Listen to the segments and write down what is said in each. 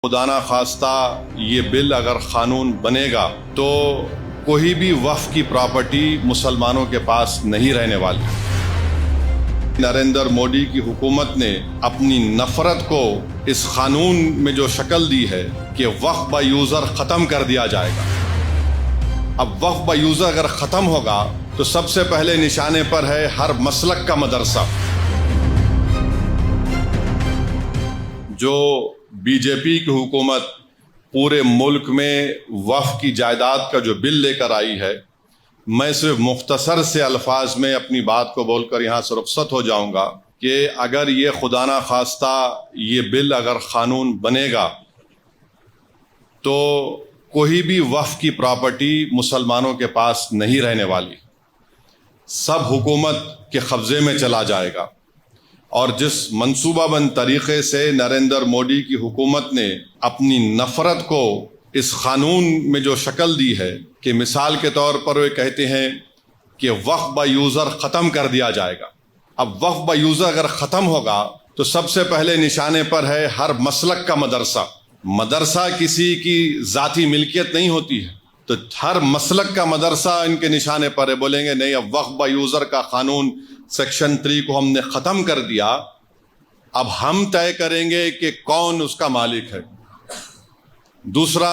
खुदा ना खास्ता ये बिल अगर कानून बनेगा तो कोई भी वक्फ की प्रॉपर्टी मुसलमानों के पास नहीं रहने वाली। नरेंद्र मोदी की हुकूमत ने अपनी नफरत को इस कानून में जो शक्ल दी है कि वक्फ बाय यूजर खत्म कर दिया जाएगा। अब वक्फ बाय यूजर अगर खत्म होगा तो सबसे पहले निशाने पर है हर मसलक का मदरसा। जो बीजेपी की हुकूमत पूरे मुल्क में वक्फ की जायदाद का जो बिल लेकर आई है, मैं सिर्फ मुख्तसर से अल्फाज में अपनी बात को बोलकर यहाँ से रुखसत हो जाऊंगा कि अगर ये खुदा ना खास्ता ये बिल अगर कानून बनेगा तो कोई भी वक्फ की प्रॉपर्टी मुसलमानों के पास नहीं रहने वाली, सब हुकूमत के कब्जे में चला जाएगा। और जिस मंसूबाबंद तरीके से नरेंद्र मोदी की हुकूमत ने अपनी नफरत को इस कानून में जो शक्ल दी है कि मिसाल के तौर पर वे कहते हैं कि वक्फ बाय यूजर ख़त्म कर दिया जाएगा। अब वक्फ बाय यूजर अगर ख़त्म होगा तो सबसे पहले निशाने पर है हर मसलक का मदरसा। मदरसा किसी की ज़ाती मिल्कियत नहीं होती है, तो हर मसलक का मदरसा इनके निशाने पर है। बोलेंगे नहीं, अब वक्फ बाय यूजर का कानून सेक्शन 3 को हमने ख़त्म कर दिया, अब हम तय करेंगे कि कौन उसका मालिक है। दूसरा,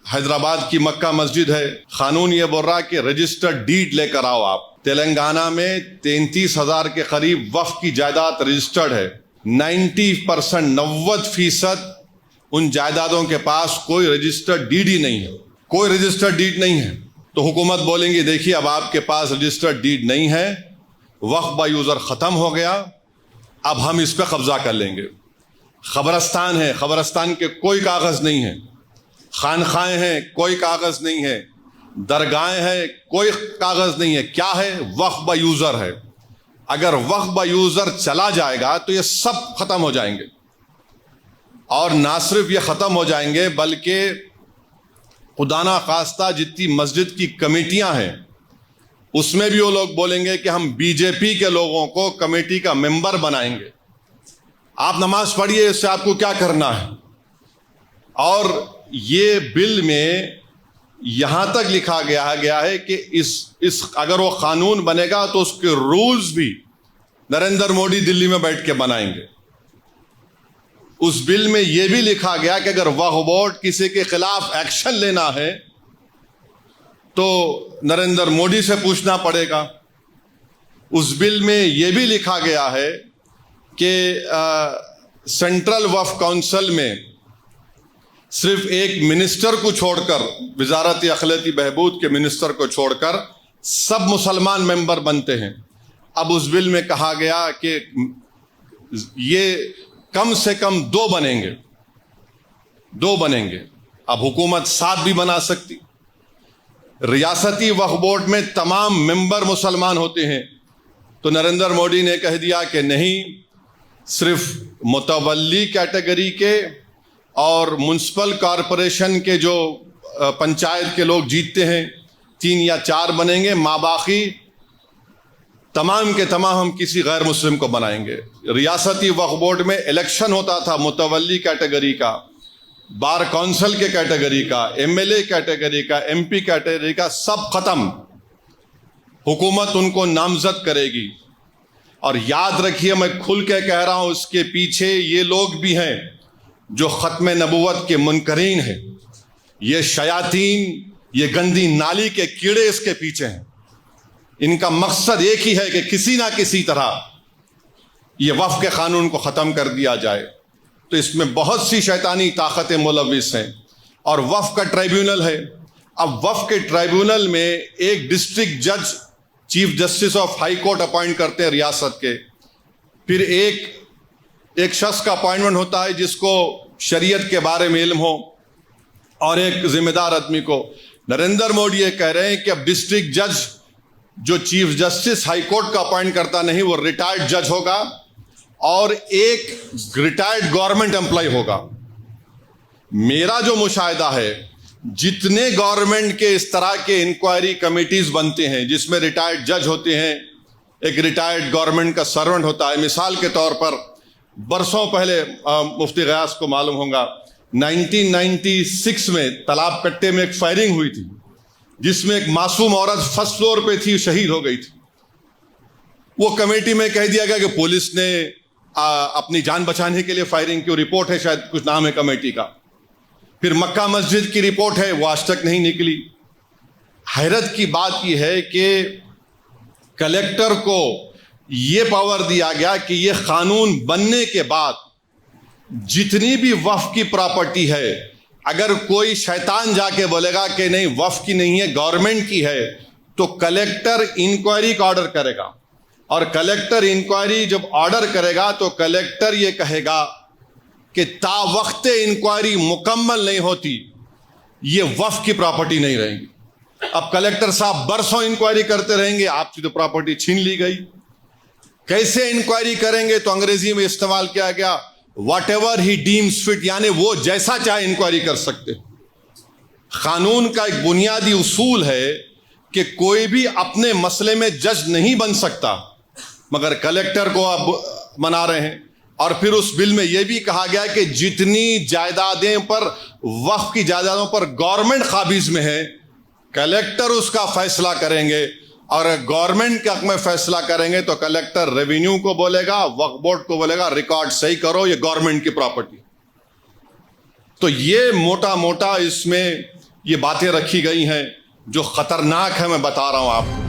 हैदराबाद की मक्का मस्जिद है, कानून ये बोल रहा है कि रजिस्टर्ड डीड लेकर आओ आप। तेलंगाना में 33,000 के करीब वक्फ की जायदाद रजिस्टर्ड है। 90% उन जायदादों के पास कोई रजिस्टर्ड डीड ही नहीं है, कोई रजिस्टर्ड डीड नहीं है। तो हुकूमत बोलेंगी देखिए अब आपके पास रजिस्टर्ड डीड नहीं है, वक्फ बाय यूजर ख़त्म हो गया, अब हम इस पर कब्जा कर लेंगे। खबरस्तान है, खबरस्तान के कोई कागज़ नहीं है। खानखाएँ हैं, कोई कागज़ नहीं है। दरगाहें हैं, कोई कागज़ नहीं है। क्या है? वक्फ बाय यूजर है। अगर वक्फ बाय यूजर चला जाएगा तो ये सब ख़त्म हो जाएंगे। और ना सिर्फ ये ख़त्म हो जाएंगे बल्कि खुदा ना खास्ता जितनी मस्जिद की कमेटियां हैं उसमें भी वो लोग बोलेंगे कि हम बीजेपी के लोगों को कमेटी का मेंबर बनाएंगे। आप नमाज पढ़िए, इससे आपको क्या करना है। और ये बिल में यहां तक लिखा गया है कि इस अगर वो कानून बनेगा तो उसके रूल्स भी नरेंद्र मोदी दिल्ली में बैठ के बनाएंगे। उस बिल में यह भी लिखा गया कि अगर वक्फ बोर्ड किसी के खिलाफ एक्शन लेना है तो नरेंद्र मोदी से पूछना पड़ेगा। उस बिल में यह भी लिखा गया है कि सेंट्रल वक्फ काउंसिल में सिर्फ एक मिनिस्टर को छोड़कर, वजारत अखिलती बहबूद के मिनिस्टर को छोड़कर सब मुसलमान मेंबर बनते हैं। अब उस बिल में कहा गया कि ये कम से कम 2 बनेंगे। अब हुकूमत 7 भी बना सकती। रियासती वक्फ बोर्ड में तमाम मेंबर मुसलमान होते हैं, तो नरेंद्र मोदी ने कह दिया कि नहीं, सिर्फ मुतवल्ली कैटेगरी के और म्युनिसिपल कॉरपोरेशन के जो पंचायत के लोग जीतते हैं 3 या 4 बनेंगे, माबाकी तमाम के तमाम हम किसी गैर मुस्लिम को बनाएंगे। रियासती वक्फ बोर्ड में इलेक्शन होता था मुतवल्ली कैटेगरी का, बार काउंसिल के कैटेगरी का, एमएलए कैटेगरी का, एमपी कैटेगरी का, सब खत्म। हुकूमत उनको नामजद करेगी। और याद रखिए, मैं खुल के कह रहा हूं, इसके पीछे ये लोग भी हैं जो खत्म नबुव्वत के मुनकरीन हैं। ये शयातीन, ये गंदी नाली के कीड़े इसके पीछे हैं। इनका मकसद एक ही है कि किसी ना किसी तरह ये वक्फ के कानून को ख़त्म कर दिया जाए। तो इसमें बहुत सी शैतानी ताकतें मुलविस हैं। और वक्फ का ट्राइब्यूनल है। अब वक्फ के ट्राइब्यूनल में एक डिस्ट्रिक्ट जज chief justice of high court appoint करते हैं रियासत के। फिर एक शख्स का अपॉइंटमेंट होता है जिसको शरीयत के बारे में इल्म हो, और एक जिम्मेदार आदमी को। नरेंद्र मोदी ये कह रहे हैं कि अब डिस्ट्रिक्ट जज जो चीफ जस्टिस हाई कोर्ट का अपॉइंट करता नहीं, वो रिटायर्ड जज होगा और एक रिटायर्ड गवर्नमेंट एम्प्लॉय होगा। मेरा जो मुशाहिदा है, जितने गवर्नमेंट के इस तरह के इंक्वायरी कमिटीज बनते हैं जिसमें रिटायर्ड जज होते हैं, एक रिटायर्ड गवर्नमेंट का सर्वेंट होता है। मिसाल के तौर पर बरसों पहले मुफ्ती गयास को मालूम होगा, 1996 میں تالاب کٹے میں ایک فائرنگ ہوئی تھی جس میں ایک معصوم عورت فرسٹ فلور پہ تھی، شہید ہو گئی تھی. وہ کمیٹی میں کہہ دیا گیا کہ پولیس نے اپنی جان بچانے کے لیے فائرنگ کی. رپورٹ ہے، شاید کچھ نام ہے کمیٹی کا. پھر مکہ مسجد کی رپورٹ ہے، وہ آج تک نہیں نکلی. حیرت کی بات یہ ہے کہ کلیکٹر کو یہ پاور دیا گیا کہ یہ قانون بننے کے بعد جتنی بھی وقف کی پراپرٹی ہے، اگر کوئی شیطان جا کے بولے گا کہ نہیں وقف کی نہیں ہے گورنمنٹ کی ہے، تو کلیکٹر انکوائری کا آرڈر کرے گا. اور کلیکٹر انکوائری جب آرڈر کرے گا تو کلیکٹر یہ کہے گا کہ تا وقت انکوائری مکمل نہیں ہوتی یہ وقف کی پراپرٹی نہیں رہیں گی. اب کلیکٹر صاحب برسوں انکوائری کرتے رہیں گے، آپ کی تو پراپرٹی چھین لی گئی. کیسے انکوائری کریں گے؟ تو انگریزی میں استعمال کیا گیا whatever he deems fit, یعنی وہ جیسا چاہے انکوائری کر سکتے. قانون کا ایک بنیادی اصول ہے کہ کوئی بھی اپنے مسئلے میں جج نہیں بن سکتا، مگر کلیکٹر کو اب بنا رہے ہیں. اور پھر اس بل میں یہ بھی کہا گیا کہ جتنی جائیدادیں پر وقف کی جائیدادوں پر گورنمنٹ قابض میں ہے، کلیکٹر اس کا فیصلہ کریں گے. اور گورنمنٹ کے حق میں فیصلہ کریں گے تو کلیکٹر ریونیو کو بولے گا، وقف بورڈ کو بولے گا ریکارڈ صحیح کرو، یہ گورنمنٹ کی پراپرٹی. تو یہ موٹا موٹا اس میں یہ باتیں رکھی گئی ہیں جو خطرناک ہے، میں بتا رہا ہوں آپ کو.